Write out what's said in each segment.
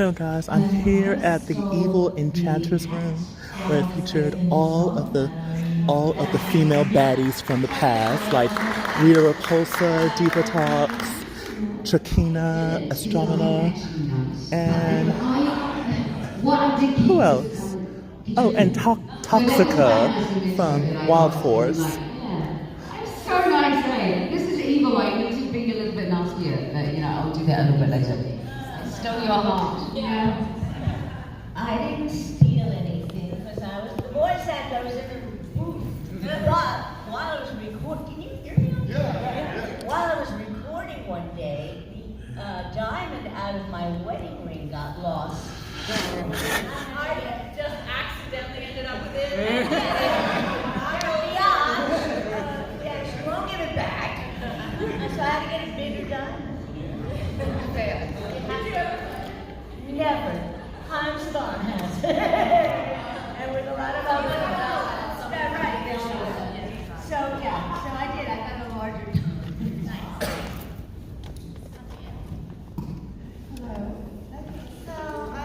So guys, I'm here at the evil Enchantress room where it featured all of the female baddies from the past, like Rita Repulsa, Diva Talks, Trakina, Astromina, and who else? Oh, and Toxica from Wild Force. So nice, right? This is evil. I need to be a little bit nastier, but I'll do that a little bit later. I stole your heart. Yeah. I didn't steal anything because I was the voice actor. I was in the booth. While I was recording, can you hear me? Yeah. While I was recording one day, the diamond out of my wedding ring got lost. I just accidentally ended up with it. She won't give it back. So I had to get a bigger diamond. Never. Hans Von has. And with a lot of other right. So yeah, so I did. I got a larger diamond. Nice. Hello. So I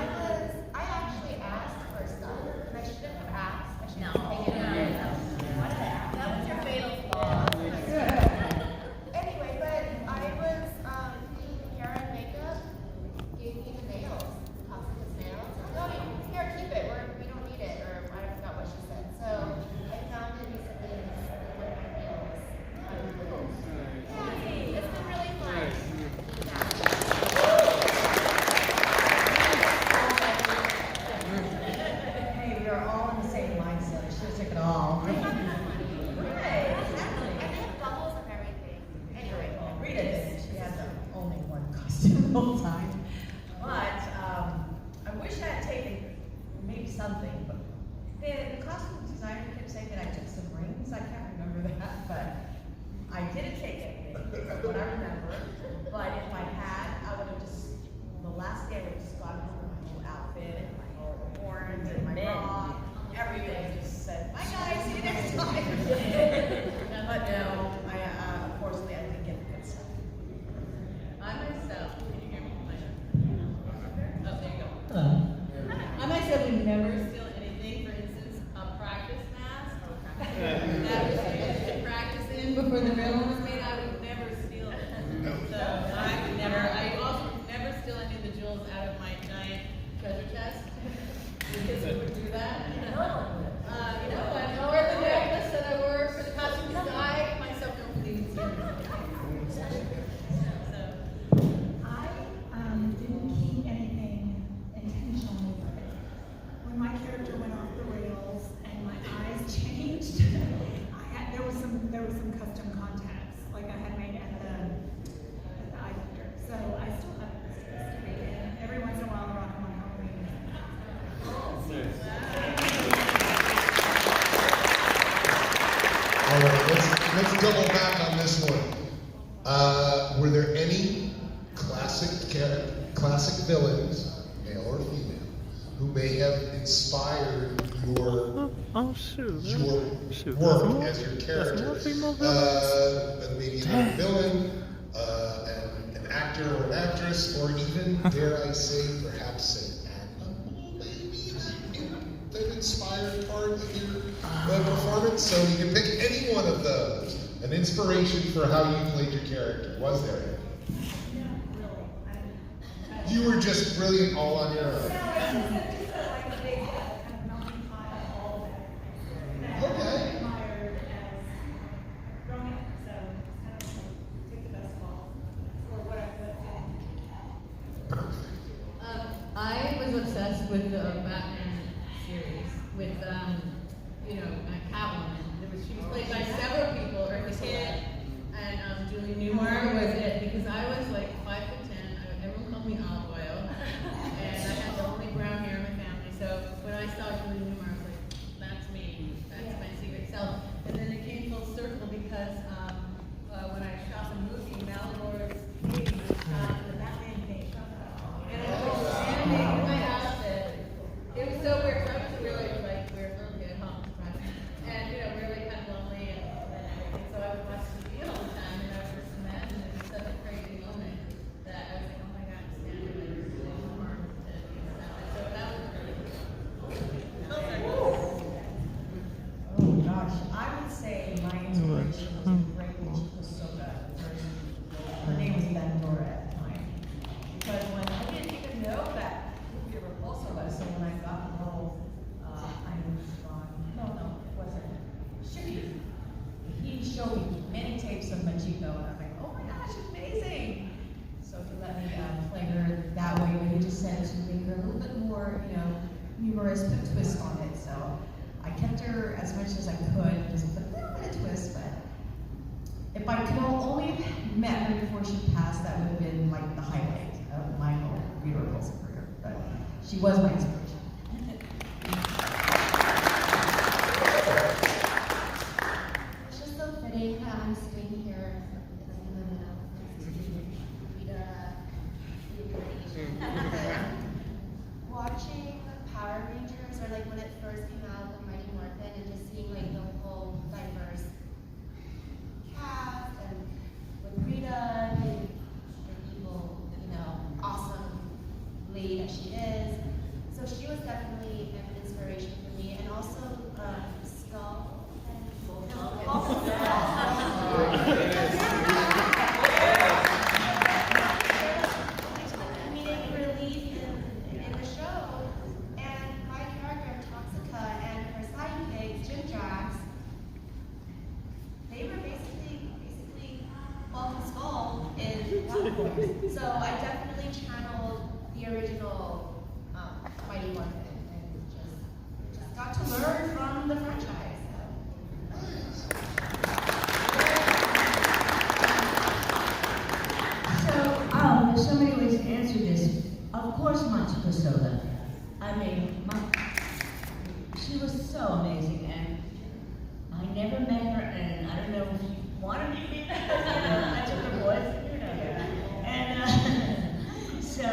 actually asked for stuff, and I shouldn't have asked. I should have taken it. Why did I ask? That was your fatal flaw. Anyway, but I was doing hair and makeup, gave me the nails, Toxica's nails. No, here, keep it. We don't need it, or I forgot what she said. So I found it recently and it's one of my nails. Yeah, it's been really fun. Hey, we are all in the same mindset. I should have taken it all. Right, exactly. And they have bubbles and everything. Anyway. Rita did. She has only one costume the whole time. But I wish I had taken maybe something. But the costume designer kept saying that I took some rings. I can't remember that, but I didn't take anything. That's what I remember. But if I had, I would have just, the last day I would have just gone home with my whole outfit and my whole horns and my bra, everything. Just said, bye guys, see you next time. But no, unfortunately, I didn't get the good stuff. I myself, can you hear me? Oh, there you go. Hello. I myself would never steal anything. For instance, a practice mask. That was used to practice in before the real one was made. I would never steal it. So I would never. I also would never steal any of the jewels out of my giant treasure chest. Because who would do that? I wore the necklace that I wore for the costume because I myself don't believe in stealing. I didn't keep anything intentionally. When my character went off the rails and my eyes changed, there was some custom contacts like I had made at the eye doctor. So I still have this to make it. Every once in a while, I rock my Halloween. All right, let's double back on this one. Were there any classic villains, male or female, who may have inspired your work as your character? Maybe a villain, an actor or an actress, or even, dare I say, perhaps an animal, maybe that inspired part of your performance. So you can pick any one of those. An inspiration for how you played your character. Was there? You were just brilliant all on your own. Okay. I was obsessed with the Batman series, with Catwoman. She was played by several people. Eartha Kitt and Julie Newmar was it because I was like 5'10". Everyone called me olive oil, and I had the only brown hair in my family. So when I saw Julie Newmar, I was like, "That's me. That's my secret self." And then it came full circle because when I shot the movie, Mallory's baby was shot in the Batman came. And I was standing in my outfit. It was so weird. I was really like weird little kid, and really kind of lonely and everything. So I would watch TV all the time, and I was just imagining it was such a crazy moment. more, humorous twist on it. So I kept her as much as I could, just put a little bit of twist, but if I could only have met her before she passed, that would have been like the highlight of my whole Rita Repulsa career. But she was my inspiration. It's just so fitting that I'm sitting here in the middle of Rita watching Power Rangers, or like when it first came out, the Mighty Morphin, and just seeing like the whole diverse cast, and with Rita being an evil, awesome lady that she is. So she was definitely an inspiration for me, and also Skull. Comedic relief in the show, and my character Toxica and her sidekick Jim Jax, they were basically Bulk and Skull in Wild. So I definitely channeled the original Mighty Morphin and just got to learn from the franchise. There's so many ways to answer this. Of course, Manchika Soda. I mean, she was so amazing, and I never met her, and I don't know if she wanted me to meet her. I took her voice, and so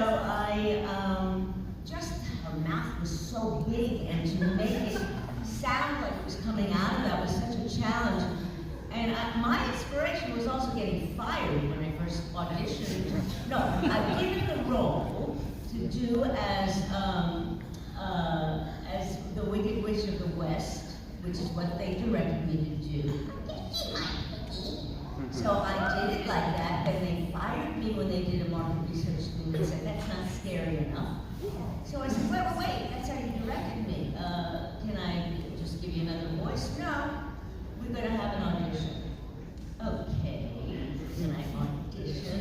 just her mouth was so big, and to make it sound like it was coming out of that was such a challenge. And my inspiration was also getting fired when I first auditioned. No, I was given the role to do as the Wicked Witch of the West, which is what they directed me to do. So I did it like that, and they fired me when they did a market research thing and said, that's not scary enough. So I said, wait, that's how you directed me. Can I just give you another voice? No. We're going to have an audition. Okay. Can I audition?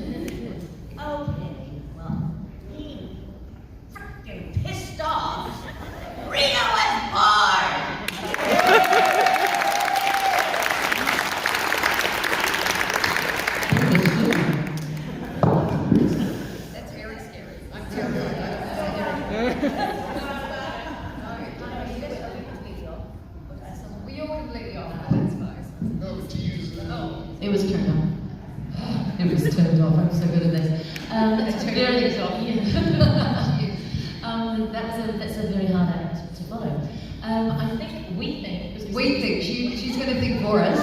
Okay. Well, being freaking pissed off, Rita was born! That's very scary. I'm terrified. We all completely off. That's nice. No, but to use It was turned on. It was turned off. I'm so good at this. It's very off. That's a very hard act to follow. I think we think she's going to think for us.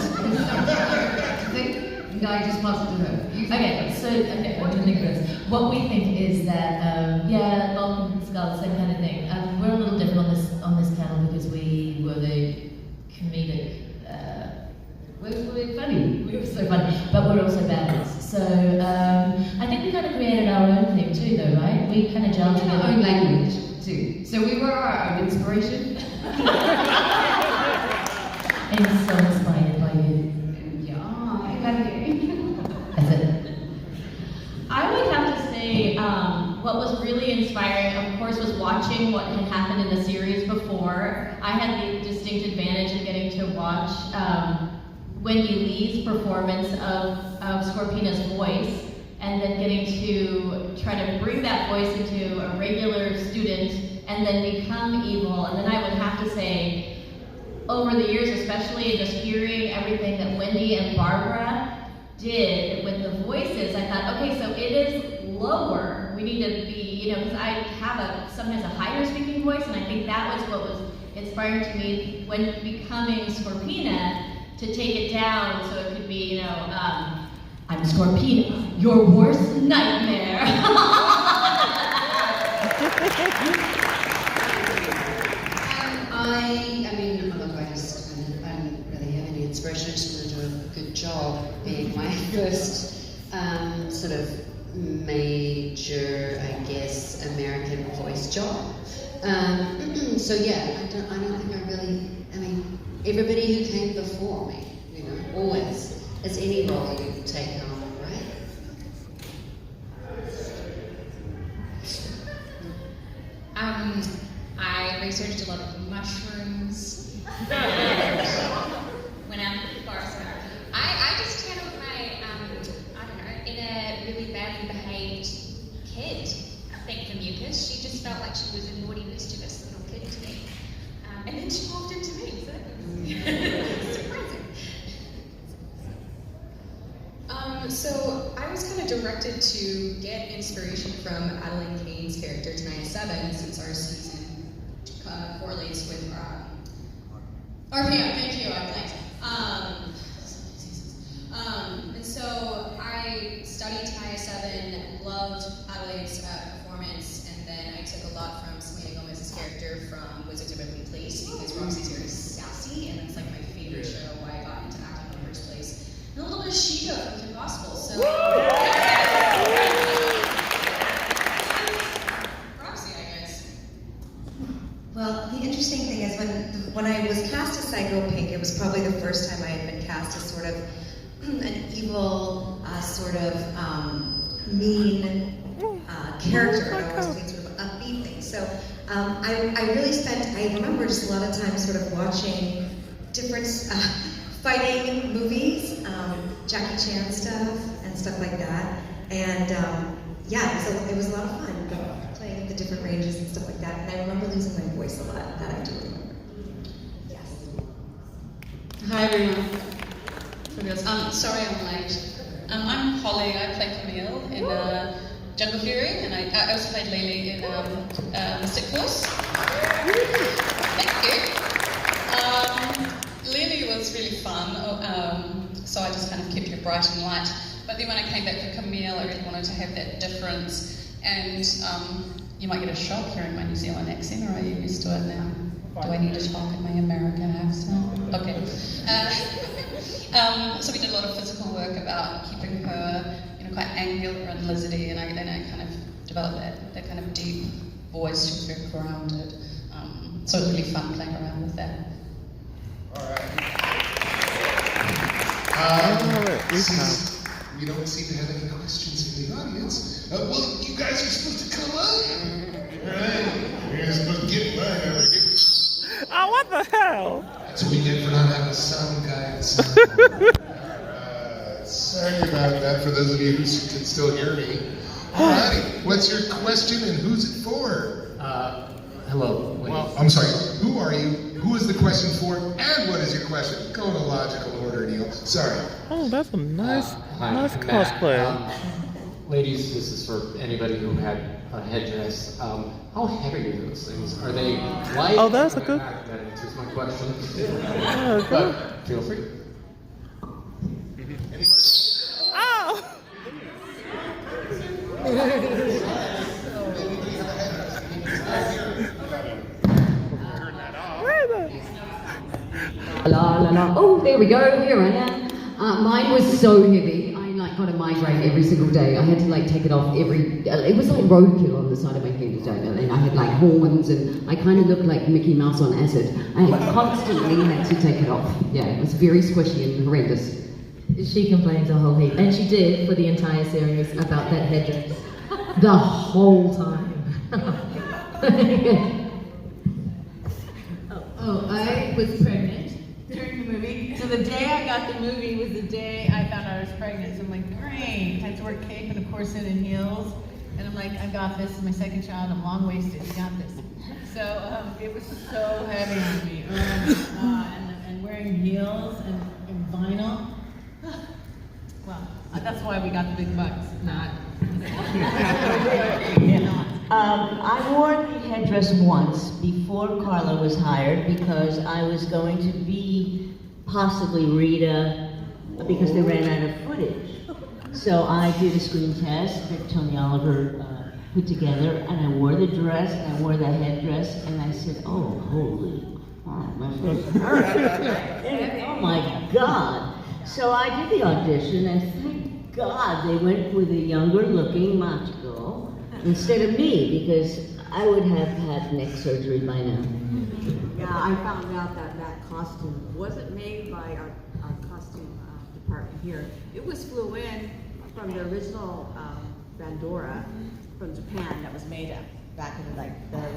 No, I just pass it to her. Okay, what do you think of this? What we think is that, Long Skull, same kind of thing. We're a little different on this panel because we were the comedic. We're funny. We were so funny, but we're also badass. So I think we kind of created our own thing too, though, right? We kind of gelled together. Our own language too. So we were our own inspiration. And so inspired by you. That's it. I would have to say what was really inspiring, of course, was watching what had happened in the series before. I had the distinct advantage of getting to watch Wendy Lee's performance of Scorpina's voice, and then getting to try to bring that voice into a regular student and then become evil. And then I would have to say, over the years especially, just hearing everything that Wendy and Barbara did with the voices, I thought, okay, so it is lower. We need to be, because I have sometimes a higher speaking voice, and I think that was what was inspiring to me when becoming Scorpina, to take it down so it could be, I'm Scorpina, your worst nightmare. I don't really have any inspiration. I just want to do a good job being my first sort of major, I guess, American voice job. So yeah, I don't think I really, everybody who came before me, always, it's any role you take on, right? I researched a lot of mushrooms. Went out to the forest. I just channeled my, I don't know, in a really badly behaved kid. I think for mucus. She just felt like she was a naughty, mischievous little kid to me. And then she morphed into me, so that was surprising. So I was kind of directed to get inspiration from Adeline Kane's character, Tenaya 7, since our season correlates with RPM. Thank you, thanks. And so I studied Tenaya 7, loved Adelaide's performance, and then I took a lot from Selena Gomez's character from Wizards of Waverly Place, because Roxy's very sassy, and it's like my favorite show, why I got into acting in the first place. And a little bit of Sheeta from Kim Possible, so... Roxy, I guess. Well, the interesting thing is when I was cast as Psycho Pink, it was probably the first time I had been cast as sort of an evil, sort of mean character. I always played sort of upbeat things. So I really I remember just a lot of times sort of watching different fighting movies, Jackie Chan stuff and stuff like that. And yeah, so it was a lot of fun playing the different ranges and stuff like that. And I remember losing my voice a lot. That I do remember. Yes. Hi everyone. Sorry I'm late. I'm Holly. I play Camille in Jungle Fury, and I also played Lily in Mystic Force. Thank you. Lily was really fun, so I just kind of kept her bright and light. But then when I came back for Camille, I really wanted to have that difference. And you might get a shock hearing my New Zealand accent, or are you used to it now? Do I need to talk in my American accent? Okay. So we did a lot of physical work about keeping her, quite angular and lizardy, and I kind of developed that kind of deep voice. She was very grounded. So it was really fun playing around with that. Since we don't seem to have any questions from the audience, well, you guys are supposed to come up. Right? You're supposed to get mine over here. Oh, what the hell? That's what we get for not having a sound guy at the sound. Sorry about that for those of you who can still hear me. Alrighty, what's your question and who's it for? Hello. Well, I'm sorry, who are you? Who is the question for? And what is your question? Go in a logical order, Neil. Sorry. Oh, that's a nice Matt. cosplay. Ladies, this is for anybody who had a headdress. How heavy are those things? Are they light? Oh, that's a good... That answers my question. Yeah, good. But feel free. Oh! La la la. Oh, there we go. Here I am. Mine was so heavy. I got a migraine every single day. I had to take it off every. It was like roadkill on the side of my head, and I had horns, and I kind of looked like Mickey Mouse on acid. I constantly had to take it off. Yeah, it was very squishy and horrendous. She complains a whole heap, and she did for the entire series about that headdress the whole time. I was pregnant during the movie. So the day I got the movie was the day I found out I was pregnant. So I'm like, great. I had to wear cape and a corset and heels. And I'm like, I got this. It's my second child. I'm long-waisted. I got this. So it was so heavy on me. And wearing heels and vinyl. Well, that's why we got the big bucks. Not. I wore the headdress once before Carla was hired because I was going to be possibly Rita because they ran out of footage. So I did a screen test that Tony Oliver put together, and I wore the dress and I wore the headdress, and I said, "Oh, holy, oh my God!" So I did the audition, and thank God they went with a younger-looking Machiko instead of me, because I would have had neck surgery by now. Yeah, I found out that costume wasn't made by our costume department here. It was flew in from the original Bandora from Japan that was made back in the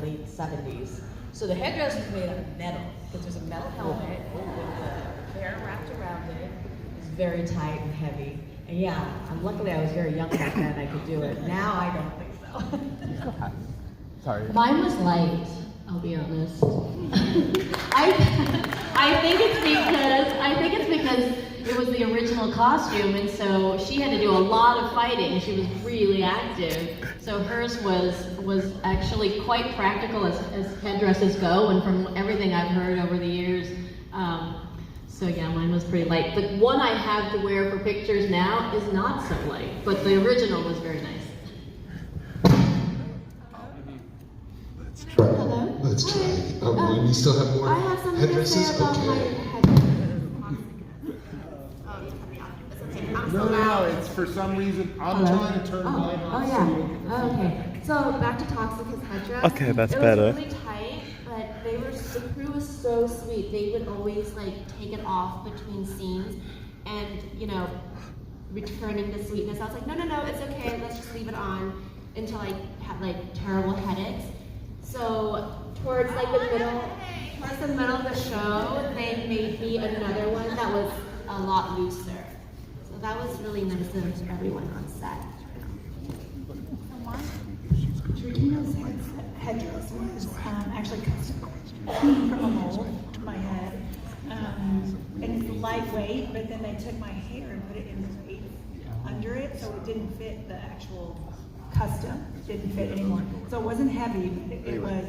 late 70s. So the headdress is made out of metal, because there's a metal helmet with the hair wrapped around it. It's very tight and heavy. And yeah, luckily I was very young back then, I could do it. Now I don't think so. Sorry. Mine was light, I'll be honest. I think it's because it was the original costume, and so she had to do a lot of fighting. She was really active, so hers was actually quite practical as headdresses go, and from everything I've heard over the years. So yeah, mine was pretty light. The one I have to wear for pictures now is not so light, but the original was very nice. Hello? Let's try. And you still have more I have something headdresses? to say about Okay. my headdresses. No, it's for some reason, I'm trying to turn mine off. Oh, okay. So back to Toxica's headdress. Okay, that's it better. It was really tight, but the crew was so sweet. They would always take it off between scenes, and returning the sweetness. I was like, no, it's okay. Let's just leave it on until I had terrible headaches. So towards the middle of the show, they made me another one that was a lot looser. So that was really nice of everyone on set. Regina's headdress was actually custom from a mold to my head. And it's lightweight, but then they took my hair and put it in braids under it, so it didn't fit the actual custom. It didn't fit anymore. So it wasn't heavy, but it was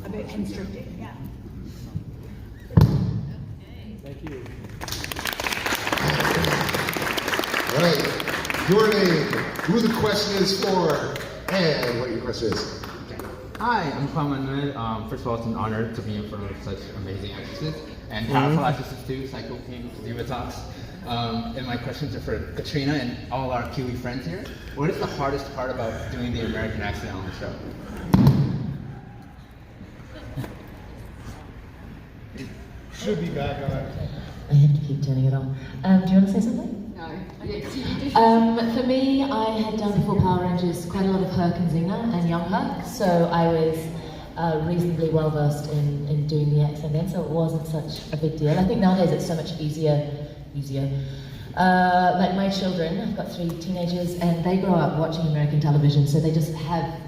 a bit constricting, yeah. Thank you. All right. Your name, who the question is for, and what your question is. Hi, I'm Kwame Manuel. First of all, it's an honor to be in front of such amazing actresses and powerful actresses too, Psycho King, Diva Talks. And my questions are for Katrina and all our Kiwi friends here. What is the hardest part about doing the American accent on the show? Should be back on. I have to keep turning it on. Do you want to say something? No. For me, I had done before Power Rangers quite a lot of Herc and Xena and Young Herc, so I was reasonably well versed in doing the accent then, so it wasn't such a big deal. I think nowadays it's so much easier. Like my children, I've got 3 teenagers, and they grow up watching American television, so they just have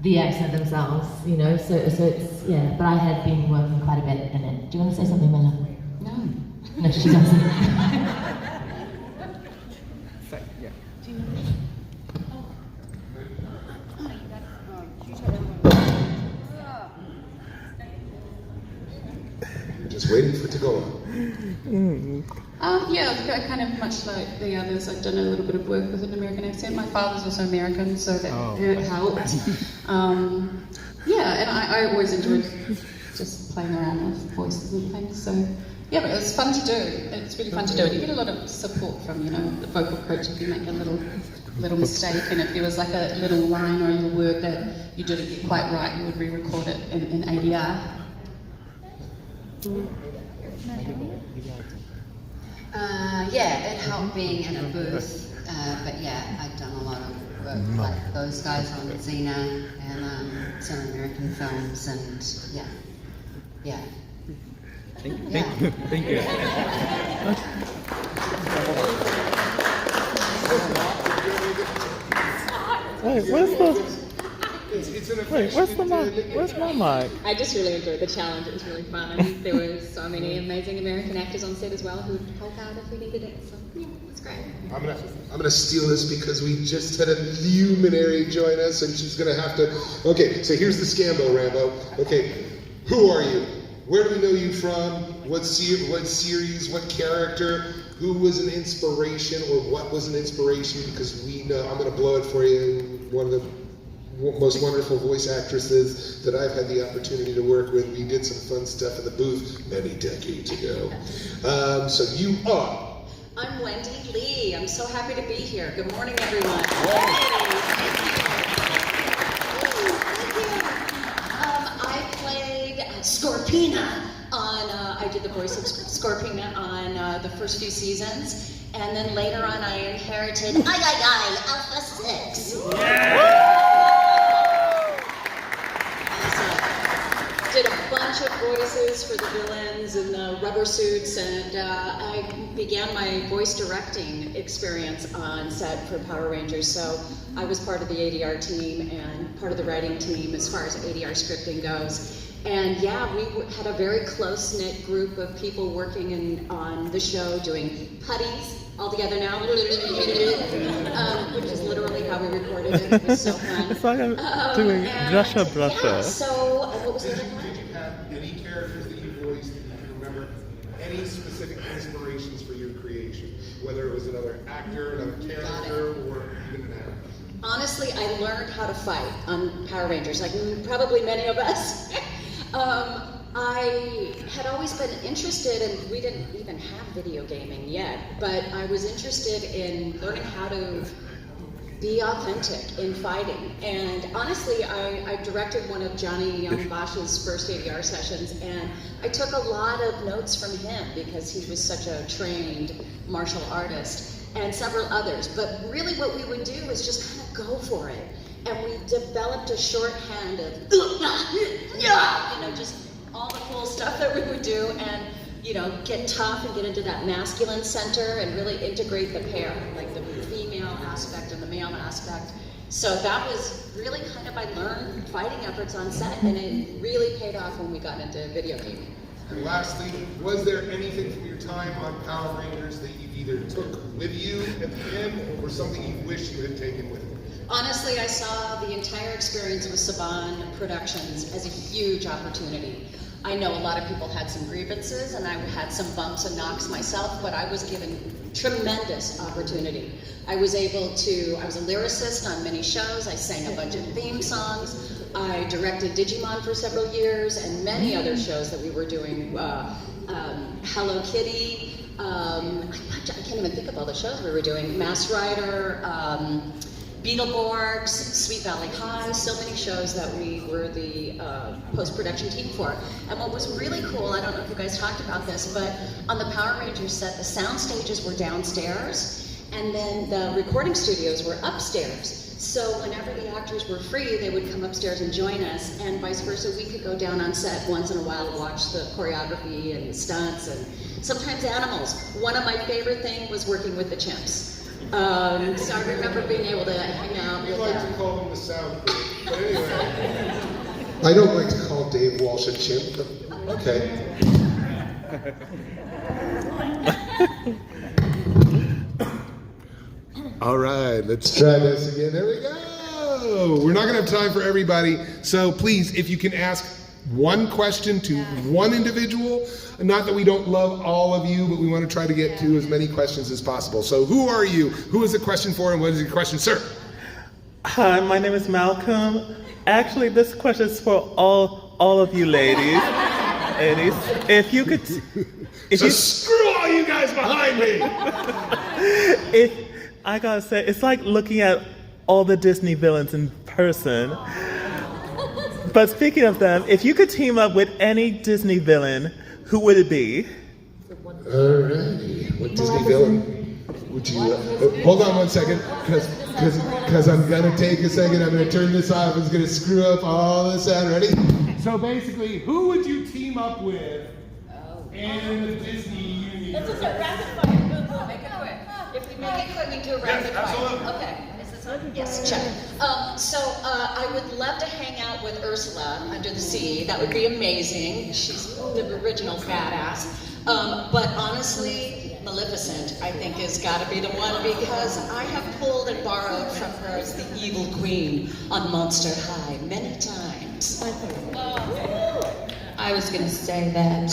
the accent themselves, so it's, yeah, but I had been working quite a bit in it. Do you want to say something, Mila? No. No, she doesn't. Just waiting for it to go on. Yeah, kind of much like the others, I've done a little bit of work with an American accent. My father's also American, so that it helped. Yeah, and I always enjoyed just playing around with voices and things, so yeah, but it was fun to do. It's really fun to do it. You get a lot of support from, the vocal coach if you make a little mistake, and if there was like a little line or a little word that you didn't get quite right, you would re-record it in ADR. Yeah, it helped being in a booth, but yeah, I've done a lot of work like those guys on Xena and some American films, and yeah. Thank you. Wait, where's the mic? Where's my mic? I just really enjoyed the challenge. It was really fun. There were so many amazing American actors on set as well who'd help out if we needed it. So yeah, it's great. I'm gonna steal this because we just had a luminary join us, and she's gonna have to. Okay, so here's the scambo, Rambo. Okay, who are you? Where do we know you from? What series? What character? Who was an inspiration, or what was an inspiration? Because we know. I'm gonna blow it for you. One of the most wonderful voice actresses that I've had the opportunity to work with. We did some fun stuff in the booth many decades ago. So you are. I'm Wendy Lee. I'm so happy to be here. Good morning, everyone. I played Scorpina on, I did the voice of Scorpina on the first few seasons, and then later on I inherited Alpha 6. bunch of voices for the villains in the rubber suits, and I began my voice directing experience on set for Power Rangers. So I was part of the ADR team and part of the writing team as far as ADR scripting goes. And yeah, we had a very close-knit group of people working on the show, doing putties all together now, which is literally how we recorded it. It was so fun. It's like I'm doing brusha. Yeah, so what was the other one? Did you have any characters that you voiced that you can remember? Any specific inspirations for your creation? Whether it was another actor, another character, or even an actor? Honestly, I learned how to fight on Power Rangers, like probably many of us. I had always been interested, and we didn't even have video gaming yet, but I was interested in learning how to be authentic in fighting. And honestly, I directed one of Johnny Young Bosch's first ADR sessions, and I took a lot of notes from him because he was such a trained martial artist, and several others. But really what we would do is just kind of go for it. And we developed a shorthand of, just all the cool stuff that we would do, and get tough and get into that masculine center and really integrate the pair, like the female aspect and the male aspect. So that was really kind of, I learned fighting efforts on set, and it really paid off when we got into video gaming. And lastly, was there anything from your time on Power Rangers that you either took with you at the end, or something you wish you had taken with you? Honestly, I saw the entire experience with Saban Productions as a huge opportunity. I know a lot of people had some grievances, and I had some bumps and knocks myself, but I was given tremendous opportunity. I was a lyricist on many shows. I sang a bunch of theme songs. I directed Digimon for several years, and many other shows that we were doing. Hello Kitty. I can't even think of all the shows we were doing. Mass Rider. Beetleborgs, Sweet Valley High, so many shows that we were the post-production team for. And what was really cool, I don't know if you guys talked about this, but on the Power Rangers set, the sound stages were downstairs, and then the recording studios were upstairs. So whenever the actors were free, they would come upstairs and join us, and vice versa. We could go down on set once in a while to watch the choreography and stunts, and sometimes animals. One of my favorite things was working with the chimps. So I remember being able to hang out with them. We like to call them the sound group, but anyway. I don't like to call Dave Walsh a chimp, but okay. All right, let's try this again. There we go. We're not gonna have time for everybody, so please, if you can ask one question to one individual. Not that we don't love all of you, but we want to try to get to as many questions as possible. So who are you? Who is the question for, and what is your question, sir? Hi, my name is Malcolm. Actually, this question is for all of you ladies. If you could... Screw all you guys behind me! I gotta say, it's like looking at all the Disney villains in person. But speaking of them, if you could team up with any Disney villain, who would it be? Alrighty, what Disney villain would you... hold on one second, because I'm gonna take a second, I'm gonna turn this off, it's gonna screw up all this out. Ready? So basically, who would you team up with in the Disney universe? Let's just do rapid fire. We'll make it quick. If we make it quick, we do a rapid fire. Absolutely. Okay. Yes, check. So I would love to hang out with Ursula under the sea. That would be amazing. She's the original badass. But honestly, Maleficent, I think, has got to be the one, because I have pulled and borrowed from her as the evil queen on Monster High many times. I was going to say that.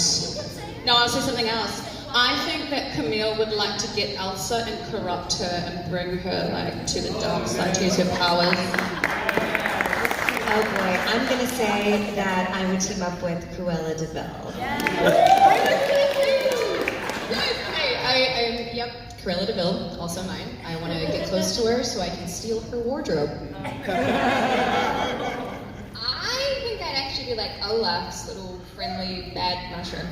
No, I'll say something else. I think that Camille would like to get Elsa and corrupt her and bring her to the dark side to use her powers. Oh boy, I'm gonna say that I would team up with Cruella de Vil. Yep, Cruella de Vil, also mine. I want to get close to her so I can steal her wardrobe. I think I'd actually be like Olaf's little friendly bad mushroom.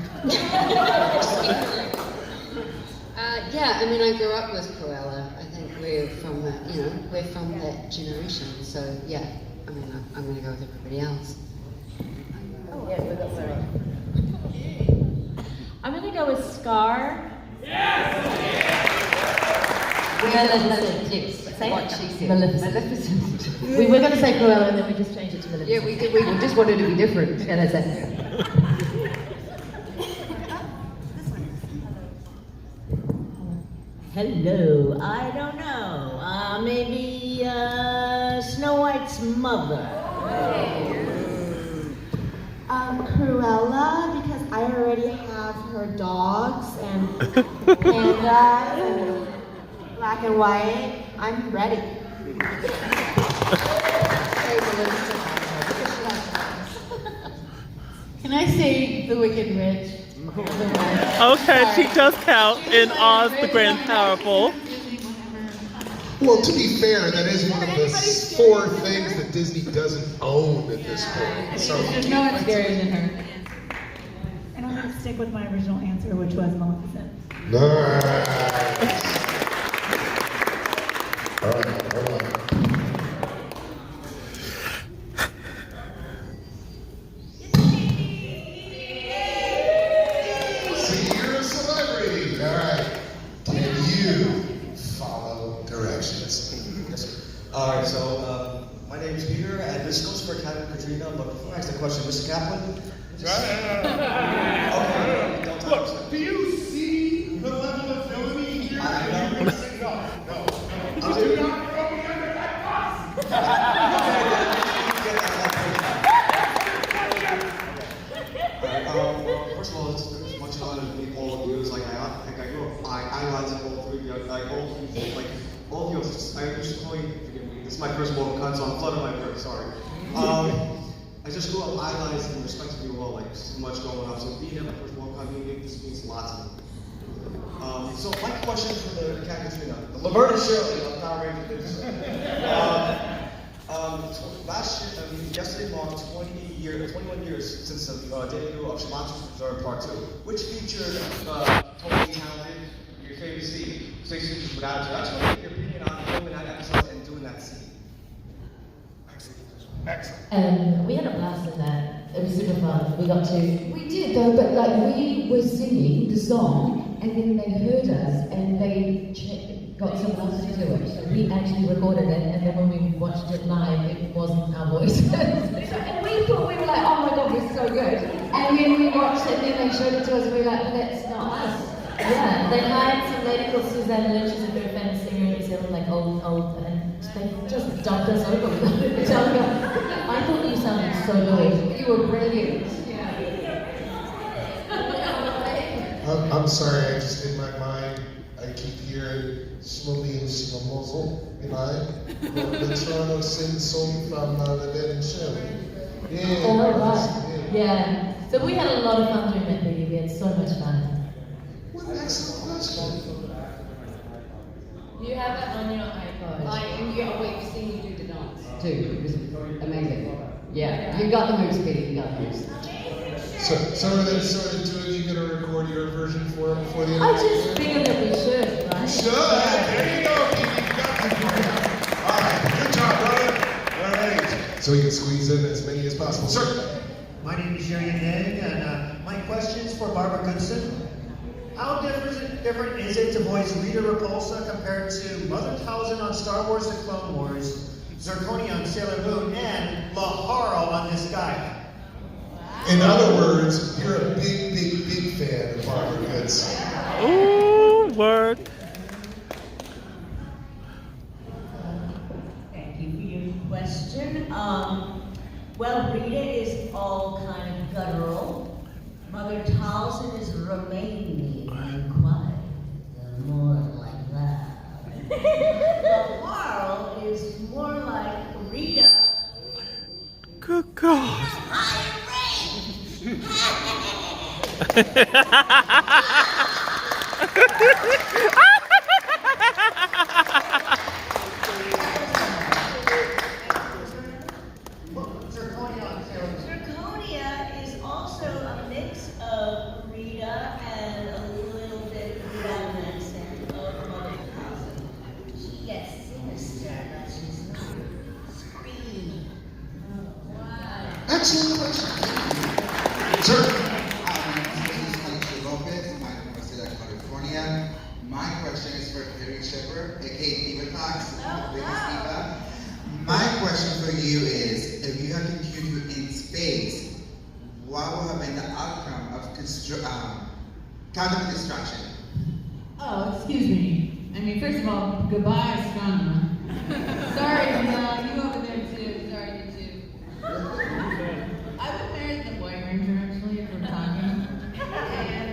Yeah, I mean, I grew up with Cruella. I think we're from that, we're from that generation. So yeah, I mean, I'm going to go with everybody else. Yeah, we got Sarah. I'm gonna go with Scar. Maleficent. We were going to say Cruella and then we just changed it to Maleficent. Yeah, we did. We just wanted to be different. And I said, Hello, I don't know. Maybe Snow White's mother. Cruella, because I already have her dogs and pandas and black and white. I'm ready. Can I say the Wicked Witch? Okay, she does count in Oz the Grand Powerful. Well, to be fair, that is one of the 4 things that Disney doesn't own at this point. So There's no one scarier than her. And I'm going to stick with my original answer, which was Maleficent. Nice. All right, hold on. See, you're a celebrity. All right. Can you follow directions? Yes, sir. All right, so my name is Peter, and this goes for Captain Katrina, but before I ask the question, Mr. Kaplan? Okay, don't talk. Look, do you see the level of villainy here? No. Do not throw me under that bus! Well, first of all, it's much an honor to meet all of you. It's like I grew up idolizing all 3 of you, all of you. I used to call you. Forgive me. This is my first Morphicon, so I'm flooding my words. Sorry. I just grew up idolizing and respecting you all. Like so much going on. So being at my first Morphicon, this means a lot to me. So my question for the Cat Katrina, the Laverne and Shirley of Power Rangers. Yesterday marked 21 years since the debut of Enchantresses Reserve Part 2, which featured totally talented, your favorite scene, Stacey without you. I just want to get your opinion on filming that episode and doing that scene. Excellent. We had a blast in that. It was super fun. We did though, but like we were singing the song and then they heard us and they got someone else to do it. So we actually recorded it and then when we watched it live, it wasn't our voices. And we thought, we were like, oh my god, we're so good. And then we watched it and then they showed it to us and we were like, well, that's not us. Yeah, they hired some lady called Suzanne Lynch, who's a very famous singer in New Zealand, like old, and they just dumped us over without even telling us. I thought you sounded so good. You were brilliant. I'm sorry, I just in my mind, I keep hearing Smokey and Schmomozzle, you know, the Toronto Sin song from Laverne and Shirley. Yeah. Oh, right. Yeah. So we had a lot of fun doing that video. We had so much fun. What an excellent question. You have it on your iPod. We've seen you do the dance too. It was amazing. Yeah, you got the moves, Peter. You got the moves. So are the 2 of you going to record your version for him before the end? I just figured that we should, right? You should. There you go, Phoebe. You got this. All right. Good job, brother. All right. So we can squeeze in as many as possible. Sir. My name is Jerry Dang, and my question is for Barbara Goodson. How different is it to voice Rita Repulsa compared to Mother Talzin on Star Wars The Clone Wars, Zirconia on Sailor Moon, and Laharl on this guy? In other words, you're a big fan of Barbara Goodson. Ooh, word. Thank you for your question. Well, Rita is all kind of guttural. Mother Talzin is Romanian and quiet, more like that. Laharl is more like Rita. Good God. Zirconia is also a mix of Rita and a little bit of Latin accent of Mother Talzin. She gets sinister, but she's not screaming. Excellent question. Sure. California. My question is for Harry Shepard, aka Diva Talks. My question for you is, if you had computed in space, what would have been the outcome of quantum construction? Oh, excuse me. I mean, first of all, goodbye, astronomer. Sorry, you over there too. Sorry, you too. I would marry the boy ranger actually if we're talking. And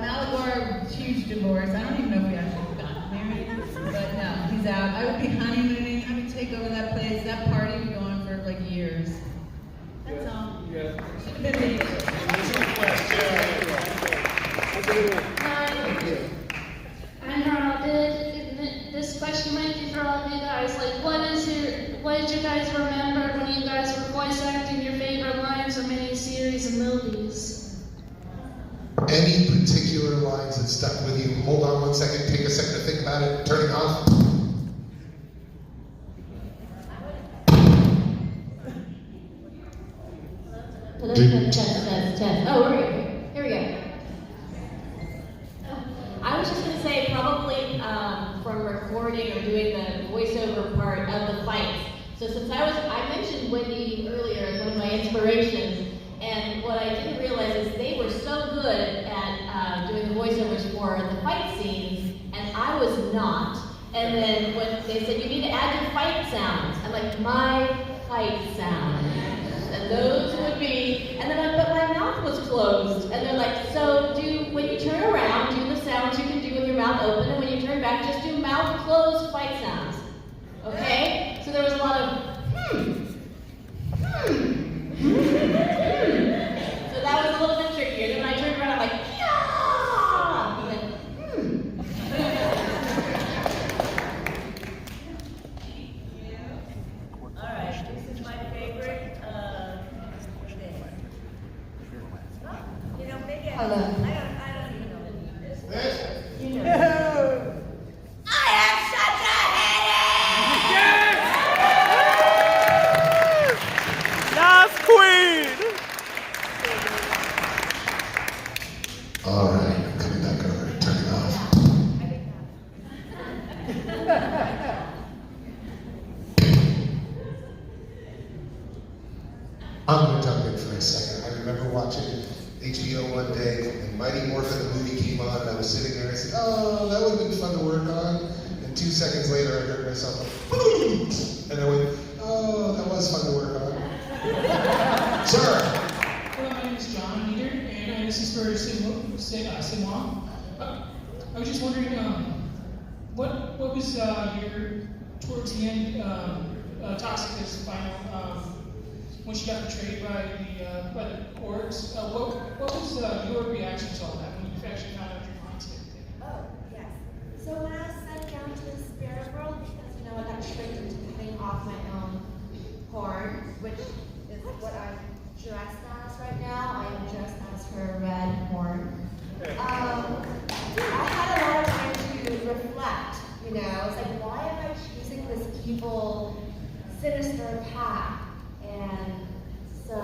Malagor, huge divorce. I don't even know if we actually got married, but no, he's out. I would be honeymooning. I would take over that place. That party would go on for like years. That's all. Should have been me. Hi. I'm Harald. This question might be for all of you guys. Like, what did you guys remember when you guys were voice acting your favorite lines from any series and movies? Any particular lines that stuck with you? Hold on one second, take a second to think about it, turn it off. Test. Oh, here we go. I was just going to say probably from recording or doing the voiceover part of the fights. So since I mentioned Wendy earlier as one of my inspirations, and what I didn't realize is they were so good at doing the voiceovers for the fight scenes, and I was not. And then when they said, you need to add your fight sounds, I'm like, my fight sounds. And those would be, and then but my mouth was closed. And they're like, so when you turn around, do the sounds you can do with your mouth open, and when you turn back, just do mouth closed fight sounds. Okay? So there was a lot of, So that was a little bit trickier. Then when I turned around, I'm like, yeah! And then, Alright, this is my favorite thing. You know, maybe I don't even know this. You know. I have such a headache! Yes, queen! All right, I'm coming back over. Turn it off. I'm going to jump in for a second. I remember watching HBO one day, and Mighty Morphin the movie came on, and I was sitting there and I said, oh, that would have been fun to work on. And 2 seconds later, I heard myself like, boom! And I went, oh, that was fun to work on. Sir! Hello, my name is John Nieder, and this is for Sinwang. I was just wondering, what was your, towards the end, Toxica's final, when she got betrayed by the orcs, what was your reaction to all that when you actually found out your mindset? Oh, yes. So when I was sent down to the spirit world, because I got tricked into cutting off my own horn, which is what I'm dressed as right now. I am dressed as her red horn. I had a lot of time to reflect, It's like, why am I choosing this evil, sinister path? And so,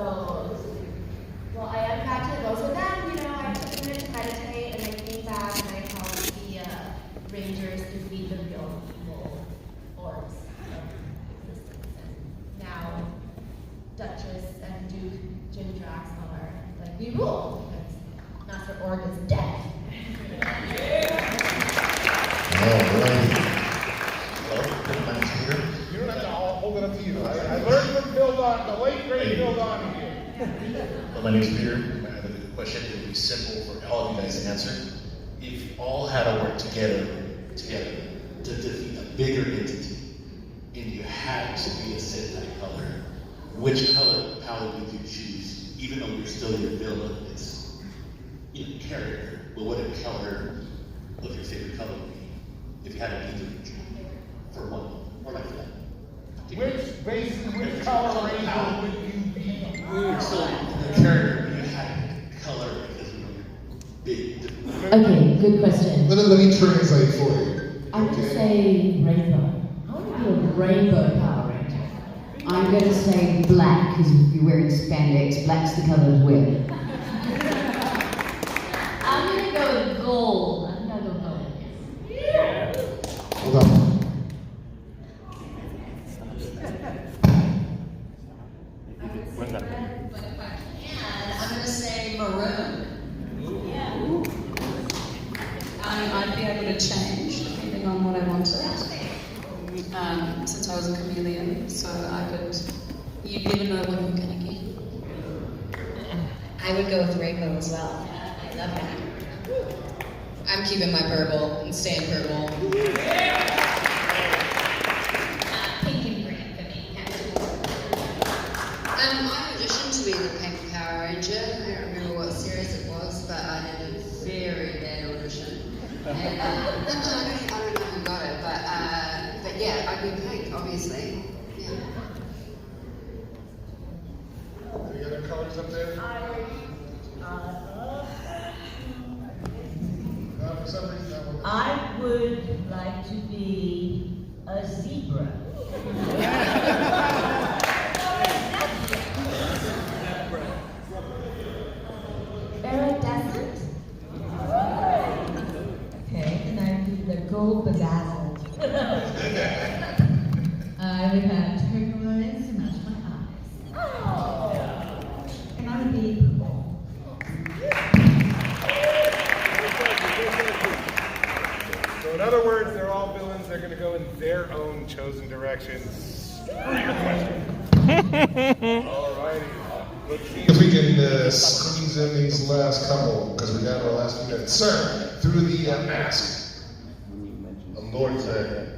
well, I am back to the boat. So then, I took a minute to meditate, and I came back and I helped the Rangers defeat the real evil orbs of existence. And now, Duchess and Duke Jindrax are like, we rule, because Master Org is dead. My name's Peter. You don't have to hold it up to you. I learned from the late great Bill Donahue. Well, my name's Peter. I have a question that will be simple for all of you guys to answer. If all had to work together to defeat a bigger entity, and you had to be a Sentai color, which color palette would you choose? Even though you're still your villainous character, but what a color of your favorite color would be if you had to be the for one month, or like that. Which color ranger would you be? So the character you had color because you're big. Okay, good question. Let me translate for you. I would say rainbow. I want to be a rainbow Power Ranger. I'm going to say black, because if you're wearing spandex, black's the colour to wear. gonna go with gold. I'm gonna go gold. Hold on. And I'm going to say maroon. I'd be able to change depending on what I wanted. Since I was a chameleon, so you never know what you're going to get. I would go with rainbow as well. I love that. I'm keeping my purple and staying purple. Pink and green for me. I auditioned to be the Pink Power Ranger. I don't remember what series it was, but I had a very bad audition. And, I don't know who got it, but yeah, I'd be pink, obviously. Yeah. Any other colors up there? For some reason, that one. I would like to be a zebra. Iridescent? Okay, and I'd be the gold bedazzled. I would have turquoise to match my eyes. And I would be purple. So in other words, they're all villains. They're going to go in their own chosen directions. Alrighty. Let's see If we can squeeze in these last couple, because we're down to our last few minutes. Sir, through the mask. Lord said.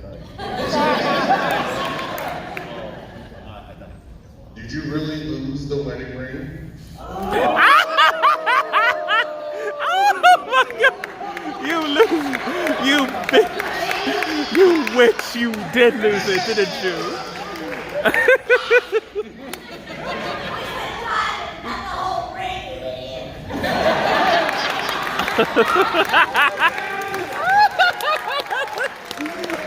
Did you really lose the wedding ring? Oh my God! You lose, you bitch! You witch! You did lose it, didn't you?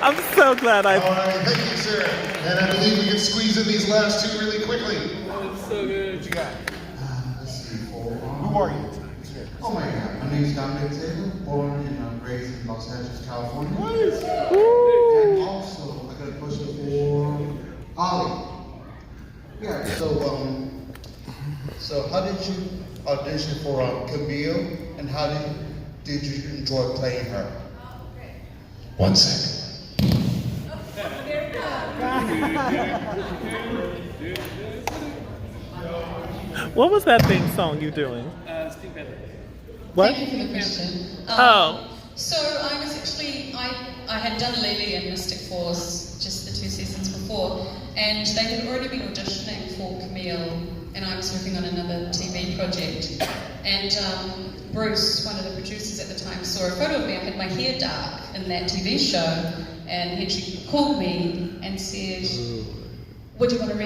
I'm so glad I. All right, thank you, sir. And I believe we can squeeze in these last two really quickly. That's so good. What you got? Let's see. Who are you? Oh my God, my name is Dominic Taylor, born and raised in Los Angeles, California. Nice. And also, I got a question for Ollie. Yeah, so how did you audition for Camille, and how did you enjoy playing her? 1 second. What was that theme song you doing? What? Thank you for the question. So I was actually, I had done Lily and Mystic Force just the 2 seasons before, and they had already been auditioning for Camille, and I was working on another TV project. And Bruce, one of the producers at the time, saw a photo of me. I had my hair dark in that TV show, and he actually called me and said, would you want to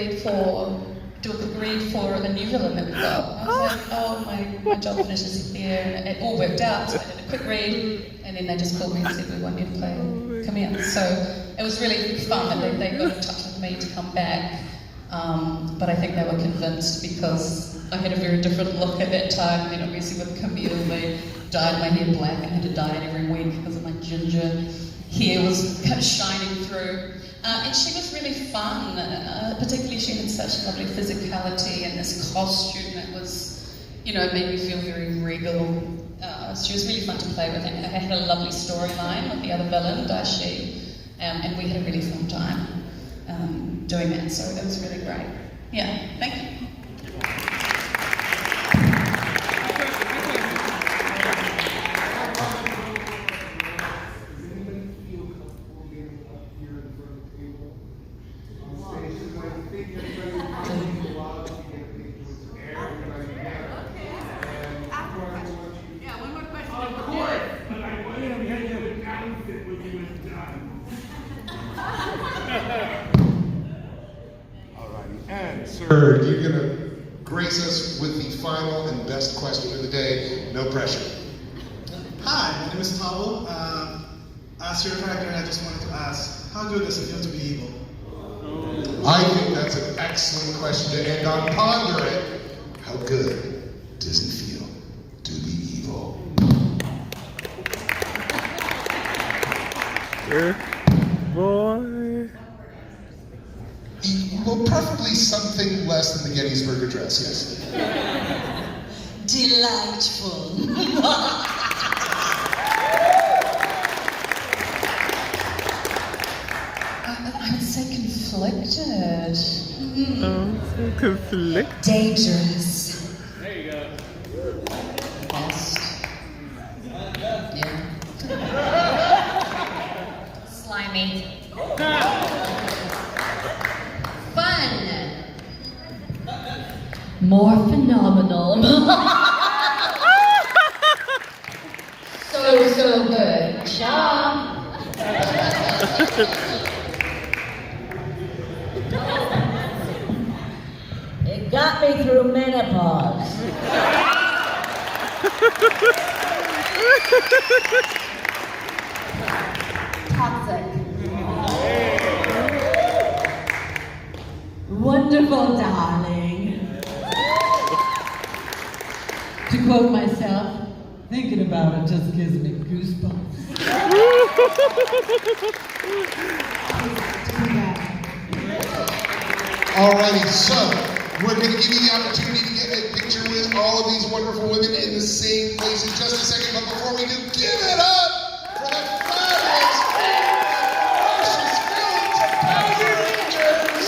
do a quick read for the new villain that we've got? I was like, oh, my job finishes here, and it all worked out. So I did a quick read, and then they just called me and said, we want you to play Camille. So it was really fun that they got in touch with me to come back. But I think they were convinced because I had a very different look at that time. I mean, obviously with Camille, they dyed my hair black and had to dye it every week because of my ginger hair was kind of shining through. And she was really fun, particularly she had such lovely physicality and this costume that was, you know, made me feel very regal. She was really fun to play with, and I had a lovely storyline with the other villain, Dashi, and we had a really fun time doing that, so it was really great. Yeah, thank you. Sir, you're going to grace us with the final and best question of the day. No pressure. Hi, my name is Pablo. As your character, I just wanted to ask, how good does it feel to be evil? I think that's an excellent question to end on. Ponder it. How good does it feel to be evil? Boy. Well, preferably something less than the Gettysburg Address, yes. Delightful. I would say conflicted. Conflicted. Dangerous. There you go. Best. Yeah. Slimy. Fun. More phenomenal. so good. Job. It got me through menopause. Toxic. Wonderful, darling. To quote myself, thinking about it just gives me goosebumps. Alrighty, so we're going to give you the opportunity to get a picture with all of these wonderful women in the same place in just a second. But before we do, give it up for the fabulous precious Power Rangers!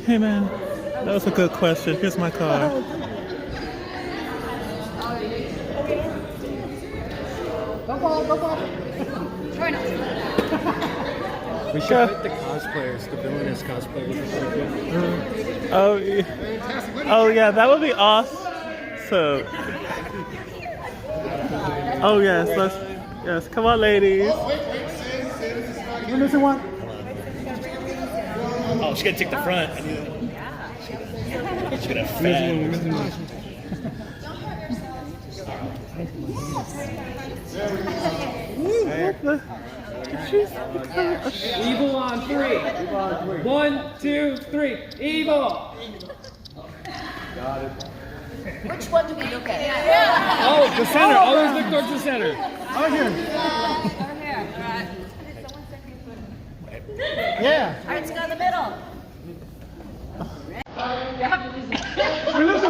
Hey man, that was a good question. Here's my card. Try not to. We should put the cosplayers, the villainous cosplayers. Oh, yeah. Oh yeah, that would be awesome. Oh yes, come on, ladies. You're missing one. Oh, she's gonna take the front. She's gonna fat. Evil on three. 1, 2, 3. Evil. Got it. Which one do we look at? Oh, the center. Always look towards the center. Over here. Yeah. All right, let's go in the middle. Melissa,